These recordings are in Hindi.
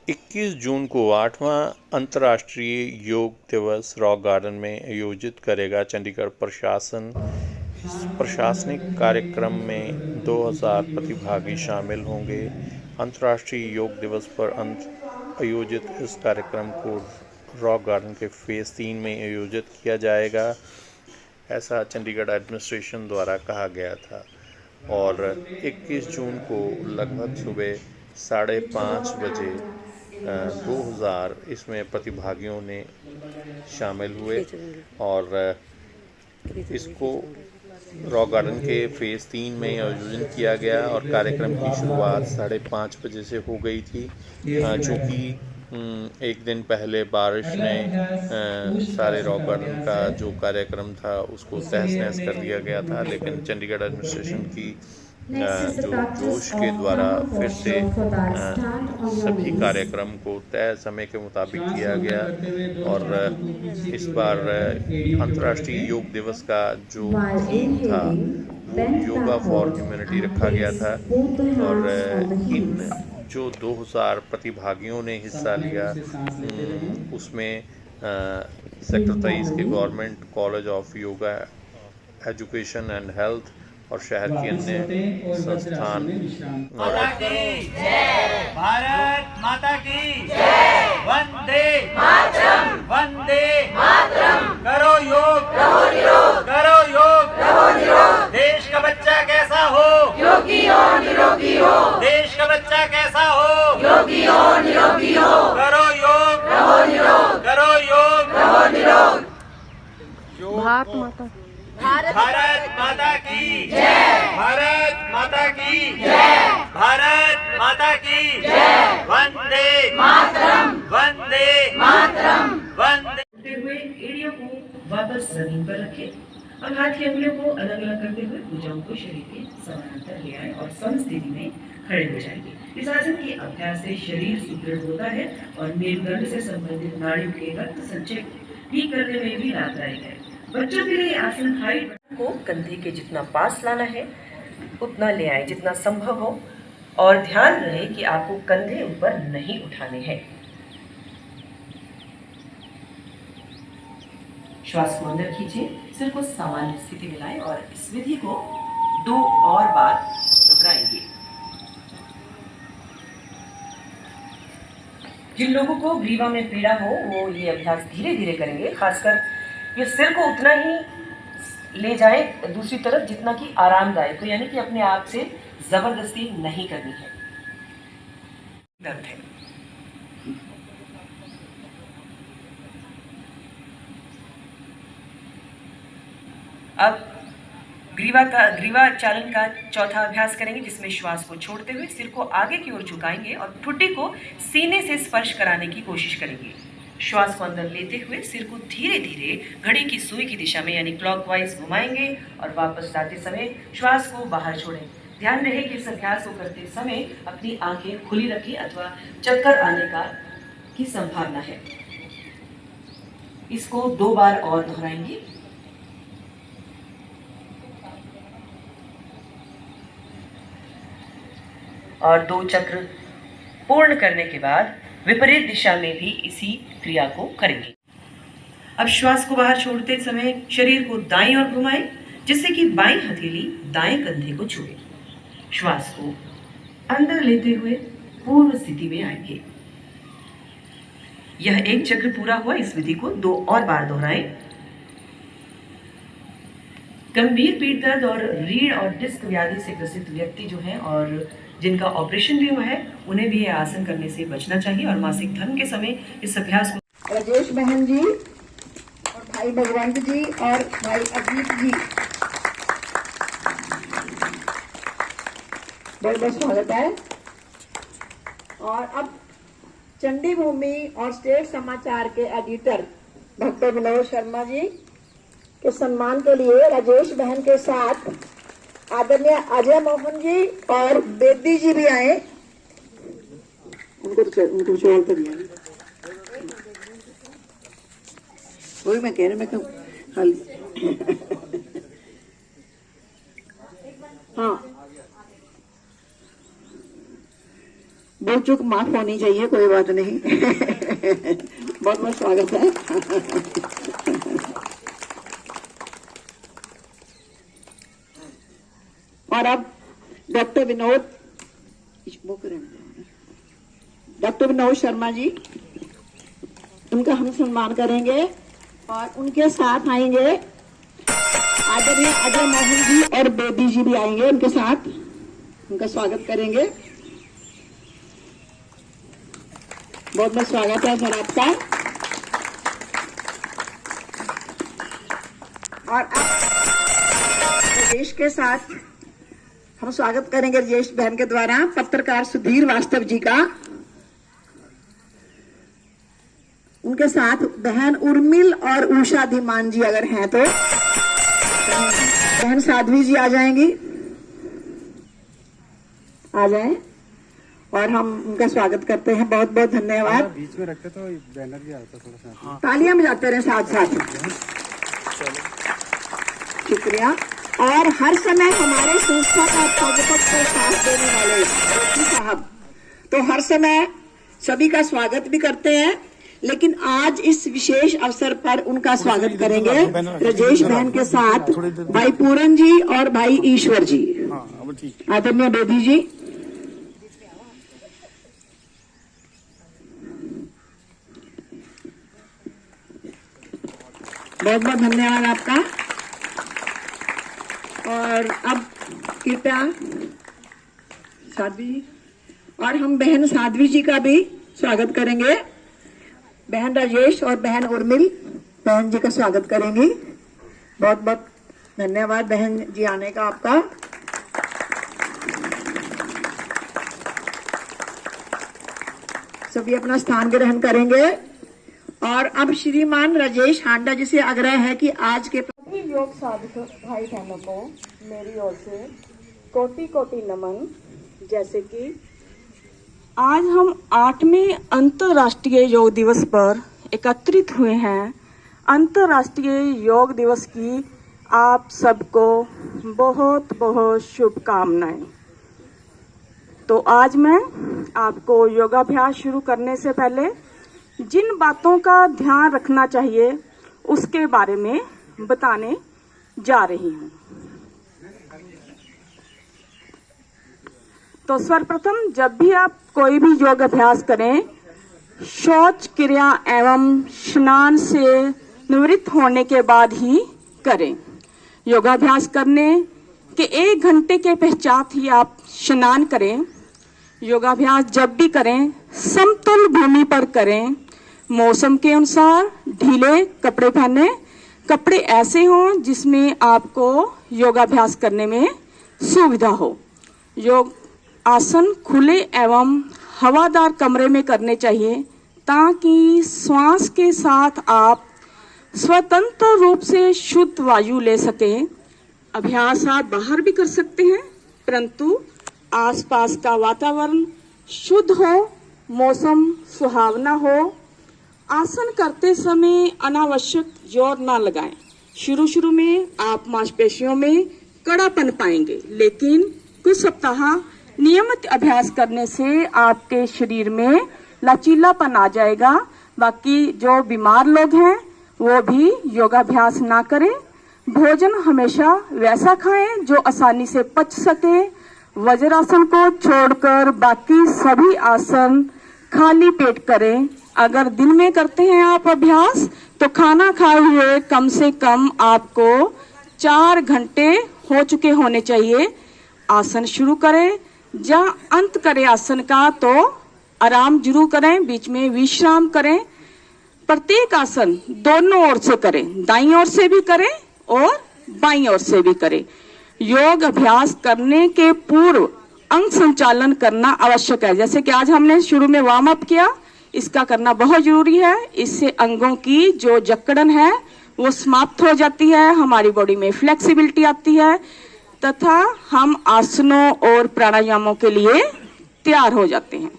21 जून को 8वां अंतर्राष्ट्रीय योग दिवस रॉक गार्डन में आयोजित करेगा चंडीगढ़ प्रशासन। इस प्रशासनिक कार्यक्रम में 2000 प्रतिभागी शामिल होंगे। अंतर्राष्ट्रीय योग दिवस पर आयोजित इस कार्यक्रम को रॉक गार्डन के फेज़ 3 में आयोजित किया जाएगा, ऐसा चंडीगढ़ एडमिनिस्ट्रेशन द्वारा कहा गया था। और 21 जून को लगभग सुबह 5:30 बजे 2000 इसमें प्रतिभागियों ने शामिल हुए और इसको रॉक गार्डन के फेज़ 3 में आयोजन किया गया और कार्यक्रम की शुरुआत 5:30 बजे से हो गई थी। चूँकि एक दिन पहले बारिश ने सारे रॉक गार्डन का जो कार्यक्रम था उसको तहस नहस कर दिया गया था, लेकिन चंडीगढ़ एडमिनिस्ट्रेशन की जो जोश के द्वारा फिर से सभी कार्यक्रम को तय समय के मुताबिक किया गया। और इस बार अंतर्राष्ट्रीय योग दिवस का जो थीम था वो योगा फॉर ह्यूमैनिटी रखा गया था। और इन जो 2000 प्रतिभागियों ने हिस्सा लिया उसमें सेक्टर 23 के government college of yoga education and health और शहर की अन्य संस्थान और भारत माता की वंदे मातरम, वंदे मातरम। करो योग, करो योग। देश का बच्चा कैसा हो? योगी और निरोगी हो। देश का बच्चा कैसा हो? योगी और निरोगी हो। करो योग, रहो निरोग। करो योग, रहो निरोग। भारत माता की जय। भारत माता की जय। भारत माता की जय। वंदे मातरम, वंदे मातरम, वंदे। हुए एड़ियों को वापस जमीन पर रखें और हाथ की अंगुलियों को अलग अलग करते हुए भुजाओं को शरीर के समानांतर ले आए और समस्थिति में खड़े हो जाएंगे। इस आसन के अभ्यास से शरीर सुदृढ़ होता है और मेरुदंड से संबंधित नाड़ियों के रक्त संचय ठीक करने में भी लाभदायक है। बच्चों के लिए आसन हाइट को कंधे के जितना पास लाना है उतना ले आए जितना संभव हो, और ध्यान रहे कि आपको कंधे ऊपर नहीं उठाने हैं। श्वास को अंदर खींचिए, सिर को सामान्य स्थिति में लाएं और इस विधि को 2 और बार दोहराएंगे। जिन लोगों को ग्रीवा में पीड़ा हो वो ये अभ्यास धीरे धीरे करेंगे। खासकर ये सिर को उतना ही ले जाए दूसरी तरफ जितना कि आरामदायक हो, यानी कि अपने आप से जबरदस्ती नहीं करनी है। दर्द है। अब ग्रीवा चालन का चौथा अभ्यास करेंगे, जिसमें श्वास को छोड़ते हुए सिर को आगे की ओर झुकाएंगे और ठुड्डी को सीने से स्पर्श कराने की कोशिश करेंगे। श्वास को अंदर लेते हुए सिर को धीरे धीरे घड़ी की सुई की दिशा में यानी क्लॉकवाइज घुमाएंगे और वापस जाते समय श्वास को बाहर छोड़ें। ध्यान रहे कि इस अभ्यास को करते समय अपनी आंखें खुली रखें अथवा चक्कर आने की संभावना है। इसको 2 बार और दोहराएंगे। और 2 चक्र पूर्ण करने के बाद विपरीत दिशा में भी इसी क्रिया को करेंगे। अब श्वास को बाहर छोड़ते समय शरीर को दाईं ओर घुमाएं, जिससे कि बाईं हथेली दाएं कंधे को छुए। श्वास को अंदर लेते हुए पूर्व स्थिति में आएंगे। यह 1 चक्र पूरा हुआ। इस विधि को 2 और बार दोहराएं। गंभीर पीठ दर्द और रीढ़ और डिस्क व्याधि से ग्रसित व्यक्ति जो हैं और जिनका ऑपरेशन भी हुआ है उन्हें भी यह आसन करने से बचना चाहिए और मासिक धर्म के समय इस अभ्यास को राजेश बहन जी और भाई भगवंत जी और भाई अजीत जी बहुत बहुत स्वागत है। और अब चंडी भूमि और स्टेट समाचार के एडिटर डॉक्टर मनोज शर्मा जी के सम्मान के लिए राजेश बहन के साथ आदरणीय अजय मोहन जी और बेदी जी भी आए। उनको छोड़ कर दिया वही मैं कह रही मैं हाँ भूल चूक माफ होनी चाहिए, कोई बात नहीं। बहुत बहुत स्वागत है। और अब डॉक्टर विनोद शर्मा जी, उनका हम सम्मान करेंगे और उनके साथ आएंगे आदरणीय अजय मोहन जी और बेबी जी भी आएंगे, उनके साथ उनका स्वागत करेंगे। बहुत बहुत स्वागत है सर आपका। और अब राजेश के साथ हम स्वागत करेंगे राजेश बहन के द्वारा पत्रकार सुधीर वास्तव जी का। उनके साथ बहन उर्मिल और उषा धीमान जी अगर हैं तो बहन साध्वी जी आ जाएंगी, आ जाएं और हम उनका स्वागत करते हैं। बहुत बहुत धन्यवाद। बीच में रखते तो बैनर भी आता थोड़ा सा। तालियां बजाते रहे साथ साथ। शुक्रिया। और हर समय हमारे संस्था का पद पर साथ देने वाले रोटी साहब तो हर समय सभी का स्वागत भी करते हैं, लेकिन आज इस विशेष अवसर पर उनका स्वागत करेंगे राजेश बहन के साथ भाई पूरन जी और भाई ईश्वर जी। आदरणीय बेबी जी। बहुत बहुत धन्यवाद आपका। और अब कृपया साध्वी जी, और हम बहन साध्वी जी का भी स्वागत करेंगे। बहन राजेश और बहन उर्मिल बहन जी का स्वागत करेंगी। बहुत बहुत धन्यवाद बहन जी आने का आपका। सभी अपना स्थान ग्रहण करेंगे। और अब श्रीमान राजेश हांडा जी से आग्रह है कि आज के सभी योग साधक भाई बहनों को मेरी ओर से कोटि कोटि नमन। जैसे कि आज हम 8वें अंतर्राष्ट्रीय योग दिवस पर एकत्रित हुए हैं। अंतर्राष्ट्रीय योग दिवस की आप सबको बहुत बहुत शुभकामनाएं। तो आज मैं आपको योगाभ्यास शुरू करने से पहले जिन बातों का ध्यान रखना चाहिए उसके बारे में बताने जा रही हूँ। तो सर्वप्रथम जब भी आप कोई भी योग अभ्यास करें, शौच क्रिया एवं स्नान से निवृत्त होने के बाद ही करें। योगाभ्यास करने के 1 घंटे के पश्चात ही आप स्नान करें। योगाभ्यास जब भी करें समतल भूमि पर करें। मौसम के अनुसार ढीले कपड़े पहने, कपड़े ऐसे हों जिसमें आपको योगाभ्यास करने में सुविधा हो। योग आसन खुले एवं हवादार कमरे में करने चाहिए ताकि श्वास के साथ आप स्वतंत्र रूप से शुद्ध वायु ले सकें। अभ्यास आप बाहर भी कर सकते हैं, परंतु आसपास का वातावरण शुद्ध हो, मौसम सुहावना हो। आसन करते समय अनावश्यक जोर ना लगाएं। शुरू में आप मांसपेशियों में कड़ापन पाएंगे, लेकिन कुछ सप्ताह नियमित अभ्यास करने से आपके शरीर में लचीलापन आ जाएगा। बाकी जो बीमार लोग हैं वो भी योगाभ्यास ना करें। भोजन हमेशा वैसा खाएं जो आसानी से पच सके। वज्रासन को छोड़कर बाकी सभी आसन खाली पेट करें। अगर दिन में करते हैं आप अभ्यास तो खाना खाए हुए कम से कम आपको 4 घंटे हो चुके होने चाहिए। आसन शुरू करें या अंत करें आसन का तो आराम जरूर करें, बीच में विश्राम करें। प्रत्येक आसन दोनों ओर से करें, दाईं ओर से भी करें और बाईं ओर से भी करें। योग अभ्यास करने के पूर्व अंग संचालन करना आवश्यक है। जैसे कि आज हमने शुरू में वार्म अप किया, इसका करना बहुत जरूरी है। इससे अंगों की जो जकड़न है वो समाप्त हो जाती है, हमारी बॉडी में फ्लेक्सिबिलिटी आती है तथा हम आसनों और प्राणायामों के लिए तैयार हो जाते हैं।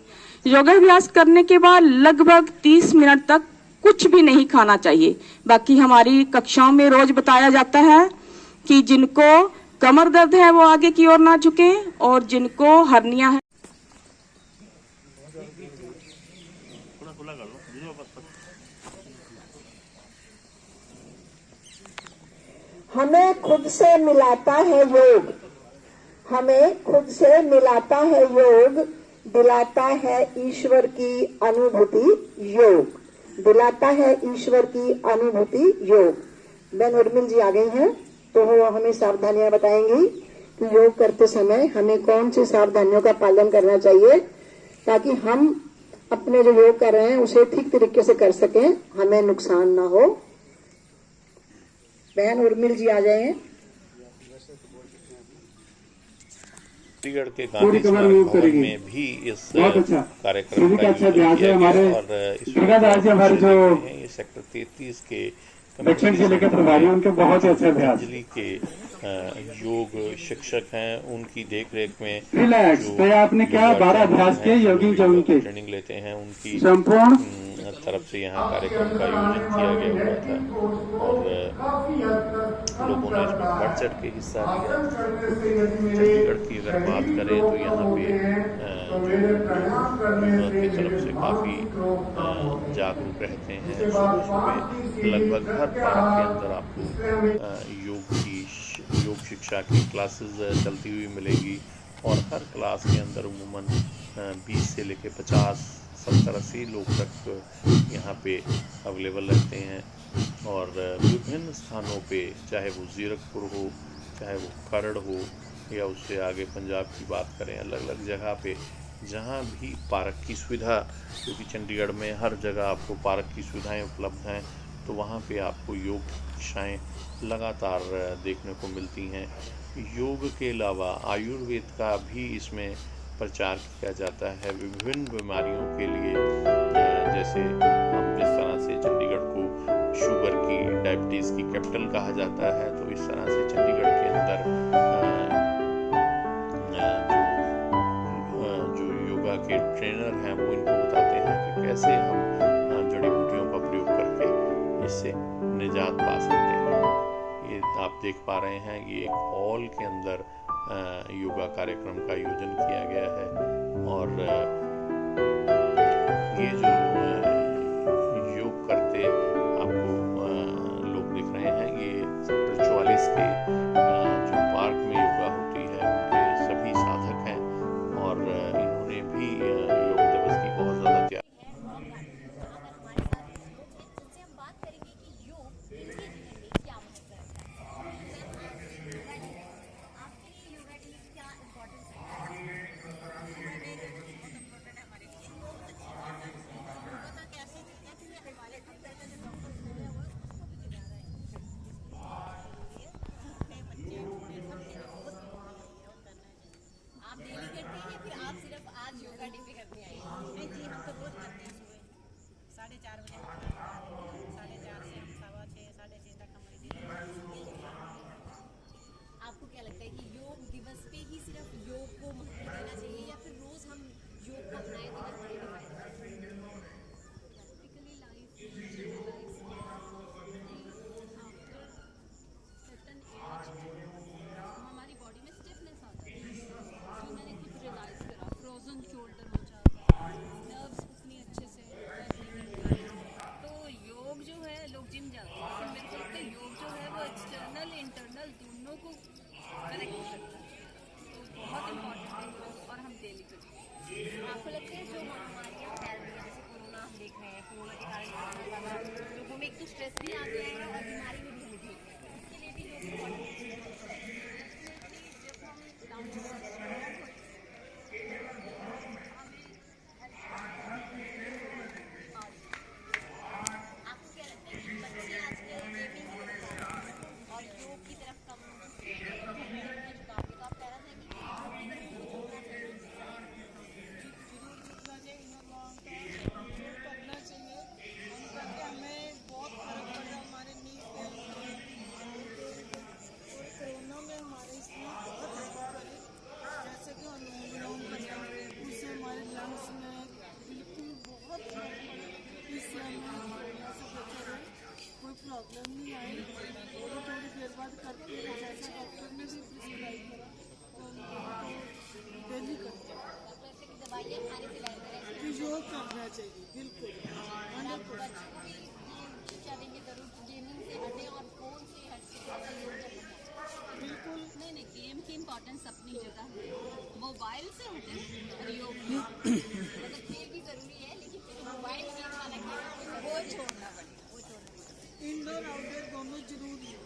योगाभ्यास करने के बाद लगभग 30 मिनट तक कुछ भी नहीं खाना चाहिए। बाकी हमारी कक्षाओं में रोज बताया जाता है कि जिनको कमर दर्द है वो आगे की ओर ना झुकें और जिनको हर्निया है हमें खुद से मिलाता है योग, हमें खुद से मिलाता है योग, दिलाता है ईश्वर की अनुभूति योग, दिलाता है ईश्वर की अनुभूति योग। बहन उर्मिल जी आ गई हैं, तो वो हमें सावधानियां बताएंगी कि योग करते समय हमें कौन सी सावधानियों का पालन करना चाहिए ताकि हम अपने जो योग कर रहे हैं उसे ठीक तरीके से कर सकें, हमें नुकसान ना हो। बहन उर्मिल जी आ जाए। चंडीगढ़ के गांधी स्मारक भवन में भी इस कार्यक्रम का आयोजन किया गया और इसमें ये सेक्टर 33 के दक्षिण जिले के प्रभारी उनके बहुत ही अच्छे अभ्यास दिल्ली के योग शिक्षक हैं, उनकी देखरेख में रिलैक्स। तो आपने क्या 12 अभ्यास किए योगी जो उनके ट्रेनिंग लेते हैं उनकी संपूर्ण तरफ से यहाँ कार्यक्रम का आयोजन किया गया हुआ था और लोगों ने इसमें बढ़ चढ़ के हिस्सा लिया। चंडीगढ़ की अगर बात करें तो यहाँ पे की तरफ से काफ़ी जागरूक रहते हैं। सुबह लगभग हर पार्क के अंदर आपको योग शिक्षा की क्लासेस चलती हुई मिलेगी और हर क्लास के अंदर उमूमन 20 से लेकर 50-70-80 लोग तक यहाँ पे अवेलेबल रहते हैं और विभिन्न स्थानों पे, चाहे वो जीरकपुर हो, चाहे वो खरड़ हो या उससे आगे पंजाब की बात करें, अलग अलग जगह पे जहाँ भी पार्क की सुविधा, क्योंकि चंडीगढ़ में हर जगह आपको पार्क की सुविधाएं उपलब्ध हैं, तो वहाँ पे आपको योग शिक्षाएँ लगातार देखने को मिलती हैं। योग के अलावा आयुर्वेद का भी इसमें प्रचार किया जाता है विभिन्न बीमारियों के लिए। जैसे हम जिस तरह से चंडीगढ़ को शुगर की, डायबिटीज़ की कैपिटल कहा जाता है, तो इस तरह से चंडीगढ़ के अंदर जो योगा के ट्रेनर हैं वो इनको बताते हैं कि कैसे हम जड़ी बूटियों का प्रयोग करके इससे निजात पा सकते हैं। ये आप देख पा रहे हैं, ये एक हॉल के अंदर योगा कार्यक्रम का आयोजन किया गया है और ये जो योग करते आपको लोग दिख रहे हैं, ये सेक्टर 44 के जो पार्क में योगा होती है उनके सभी साधक हैं और इन्होंने भी योग दिवस की बहुत ज़्यादा तैयारी। आपको क्या लगता है कि योग दिवस पे ही सिर्फ योग को महत्व देना चाहिए या फिर रोज हम योग को अपनाएं तो हमारे लिए फायदा? प्रैक्टिकली लाइफ हमारी बॉडी में स्टिफनेस आ जाती है, जो मैंने खुद रियलाइज करा। फ्रोजन शोल्डर हो जाता है, नर्व्स उतनी अच्छे से वर्क नहीं करती। तो योग जो है, लोग जिम जाते हैं लेकिन मेरे को लगता है योग जो है वो एक्सटर्नल इंटरनल दोनों को कनेक्ट करता है, तो बहुत इम्पॉर्टेंट है और हम डेली करते हैं। आपको लगता है जो महामारियाँ फैल रही हैं, जैसे कोरोना हम देख रहे हैं, कोरोना के कारण लोगों में एक तो स्ट्रेस भी आ गया है और बीमारी में भी होगी, इसके लिए भी योग इम्पॉर्टेंट प्रॉब्लम नहीं आई, थोड़ी देर बाद करते हैं जैसा डॉक्टर ने भी प्रिस्क्राइब करा तो डेली करते हैं। कि योग करना चाहिए बिल्कुल 100%। नहीं नहीं, गेम की इम्पोर्टेंस अपनी जगह है। मोबाइल से हटे और योग मतलब खेल भी जरूरी है, लेकिन मोबाइल गेम वाला खेल वो छोड़ना पड़ेगा, वो छोड़ना पड़ेगा। इंडोर आउटडोर दोनों जरूरी है,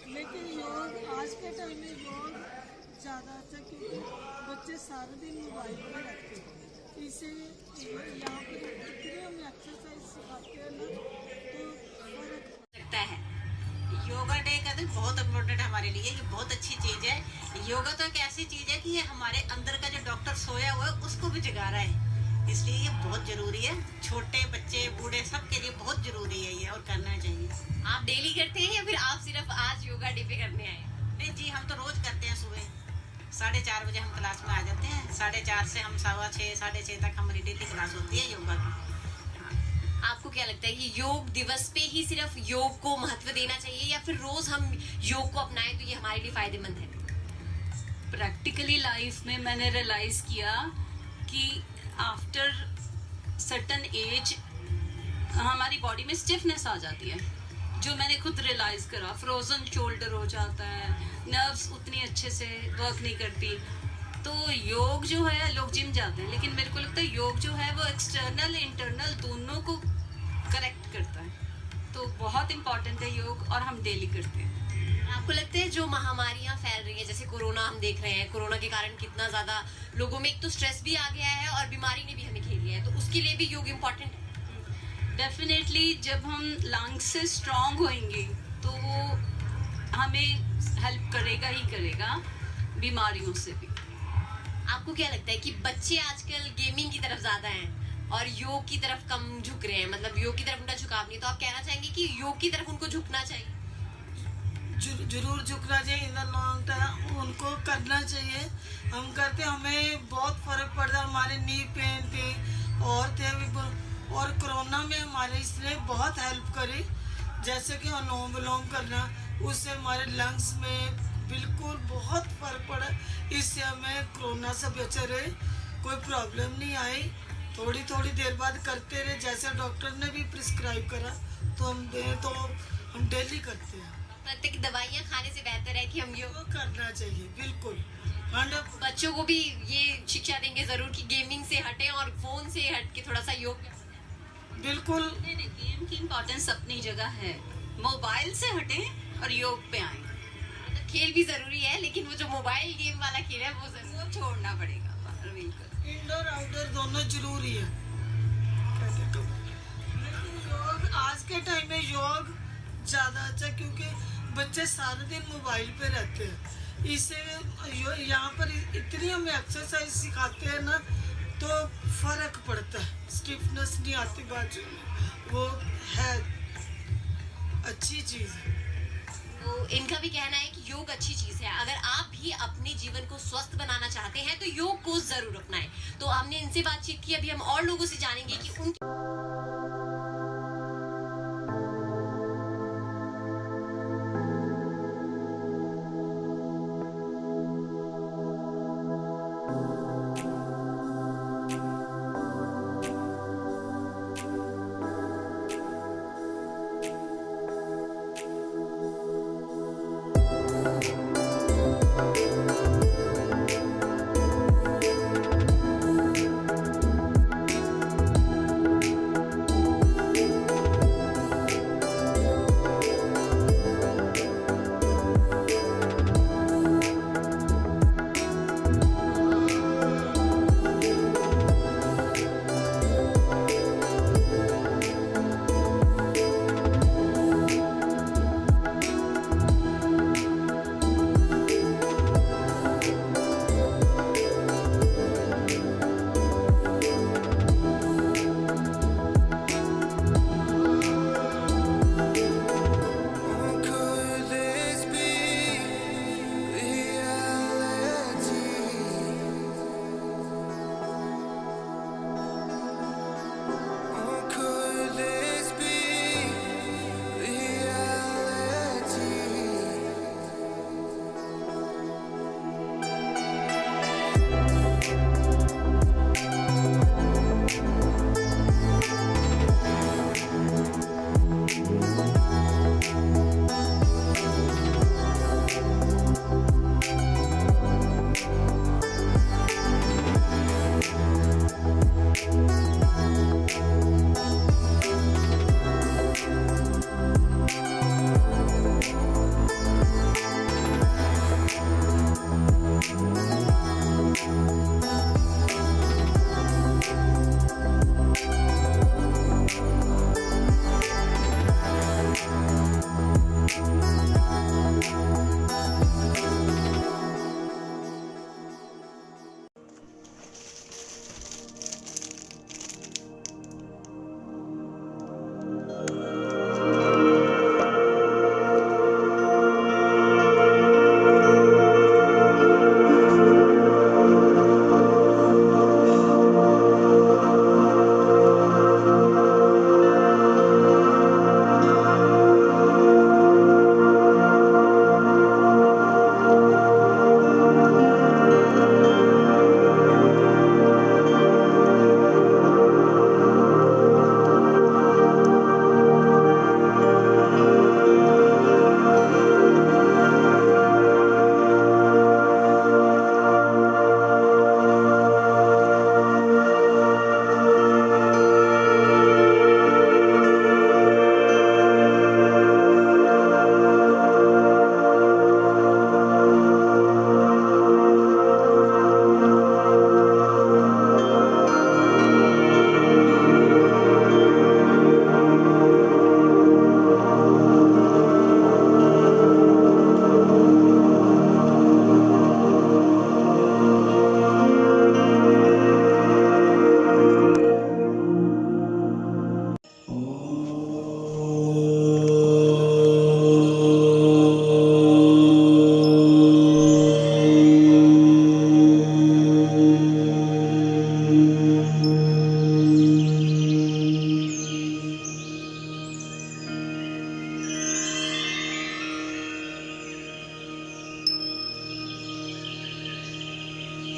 लेकिन योग आज के टाइम में योग ज़्यादा अच्छा, क्योंकि बच्चे सारा दिन मोबाइल पर रहते हैं। इसे यहाँ पर इतनी हम एक्सरसाइज सिखाते हैं ना, तो फर्क लगता है। योगा डे का दिन बहुत इम्पोर्टेंट हमारे लिए, ये बहुत अच्छी चीज़ है। योगा तो एक ऐसी चीज़ है कि ये हमारे अंदर का जो डॉक्टर सोया हुआ है उसको भी जगा रहा है, इसलिए ये बहुत ज़रूरी है। छोटे बच्चे बूढ़े सबके लिए बहुत ज़रूरी है ये, और करना चाहिए। आप डेली करते हैं या फिर आप सिर्फ आज योगा डे पे करने आए? नहीं जी, हम तो रोज़ करते हैं। सुबह 4:30 बजे हम क्लास में आ जाते हैं, 4:30 से हम 6:15 6:30 तक हमारी डेली क्लास होती है योगा की। आपको क्या लगता है कि योग दिवस पे ही सिर्फ योग को महत्व देना चाहिए या फिर रोज हम योग को अपनाएं तो ये हमारे लिए फायदेमंद है? प्रैक्टिकली लाइफ में मैंने रियलाइज किया कि आफ्टर सर्टन एज हमारी बॉडी में स्टिफनेस आ जाती है, जो मैंने खुद रियलाइज करा। फ्रोजन शोल्डर हो जाता है, नर्व्स उतनी अच्छे से वर्क नहीं करती। तो योग जो है, लोग जिम जाते हैं, लेकिन मेरे को लगता है योग जो है वो एक्सटर्नल इंटरनल दोनों को करेक्ट करता है। तो बहुत इम्पॉर्टेंट है योग, और हम डेली करते हैं। आपको लगता है जो महामारियां फैल रही है, जैसे कोरोना हम देख रहे हैं, कोरोना के कारण कितना ज्यादा लोगों में एक तो स्ट्रेस भी आ गया है और बीमारी ने भी हमें घेर लिया है, तो उसके लिए भी योग इम्पोर्टेंट है? डेफिनेटली जब हम लंग्स से स्ट्रांग होंगे तो वो हमें हेल्प करेगा ही करेगा बीमारियों से भी। आपको क्या लगता है कि बच्चे आजकल गेमिंग की तरफ ज्यादा हैं और योग की तरफ कम झुक रहे हैं, मतलब योग की तरफ उनका झुकाव नहीं, तो आप कहना चाहेंगे कि योग की तरफ उनको झुकना चाहिए? जरूर झुकना चाहिए। इन द लॉन्ग टर्म उनको करना चाहिए। हम करते, हमें बहुत फर्क पड़ता है हमारे नी पेन पे, और कोरोना में हमारे इसने बहुत हेल्प करी, जैसे कि अनुलोम विलोम करना, उससे हमारे लंग्स में बिल्कुल बहुत फर्क पड़ा। इससे हमें कोरोना से बचे रहे, कोई प्रॉब्लम नहीं आई। थोड़ी थोड़ी देर बाद करते रहे, जैसे डॉक्टर ने भी प्रिस्क्राइब करा, तो हम डेली करते हैं। लगता है कि दवाइयाँ खाने से बेहतर है कि हम योग करना चाहिए, बिल्कुल। बच्चों को भी ये शिक्षा देंगे जरूर कि गेमिंग से हटें और फोन से हट के थोड़ा सा योग। बिल्कुल। नहीं, गेम की इम्पोर्टेंस अपनी जगह है, मोबाइल से हटें और योग पे आए। खेल भी जरूरी है, लेकिन वो जो मोबाइल गेम वाला खेल है वो जरूर छोड़ना पड़ेगा। इंडोर आउटडोर दोनों जरूरी है। लेकिन योग आज के टाइम में योग ज़्यादा अच्छा, क्योंकि बच्चे सारा दिन मोबाइल पे रहते हैं। इससे यहाँ पर इतनी हम एक्सरसाइज सिखाते हैं ना, तो फर्क पड़ता है, स्टिफनेस नहीं आती बाजू में, वो है अच्छी चीज़ है। तो इनका भी कहना है कि योग अच्छी चीज है। अगर आप भी अपने जीवन को स्वस्थ बनाना चाहते हैं तो योग को जरूर अपनाएं। तो हमने इनसे बातचीत की, अभी हम और लोगों से जानेंगे कि उनकी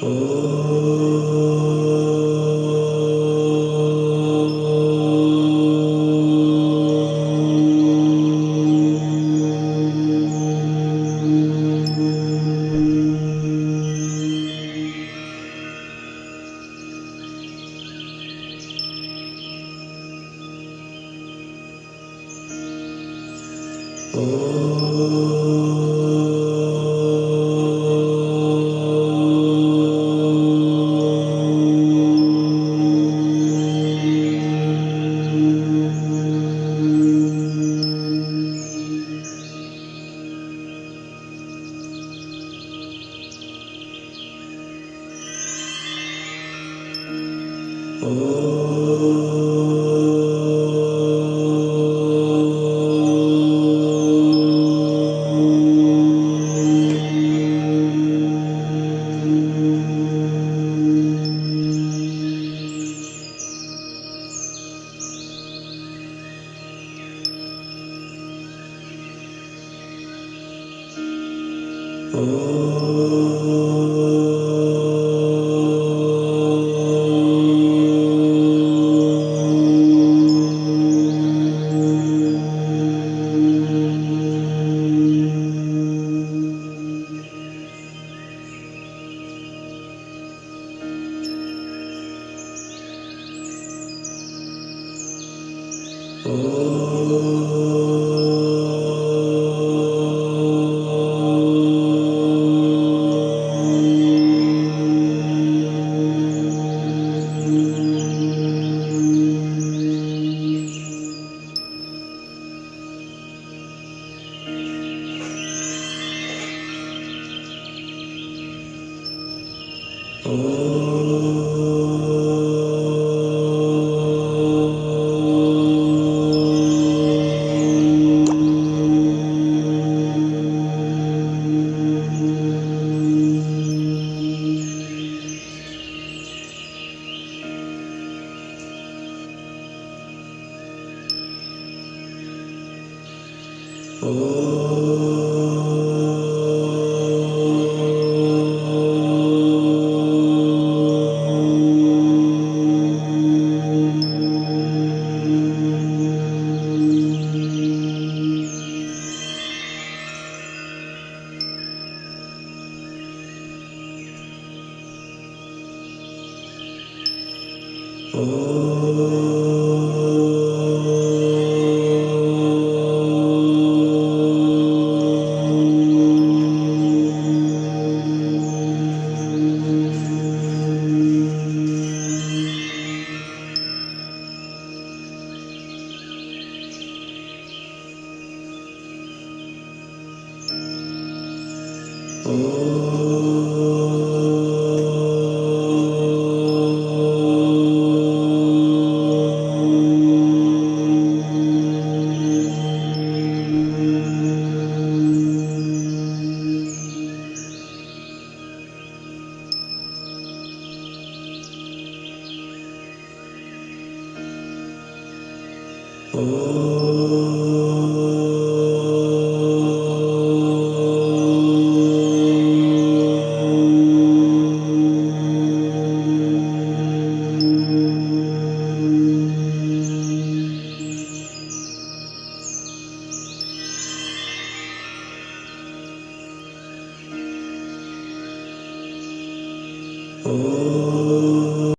Oh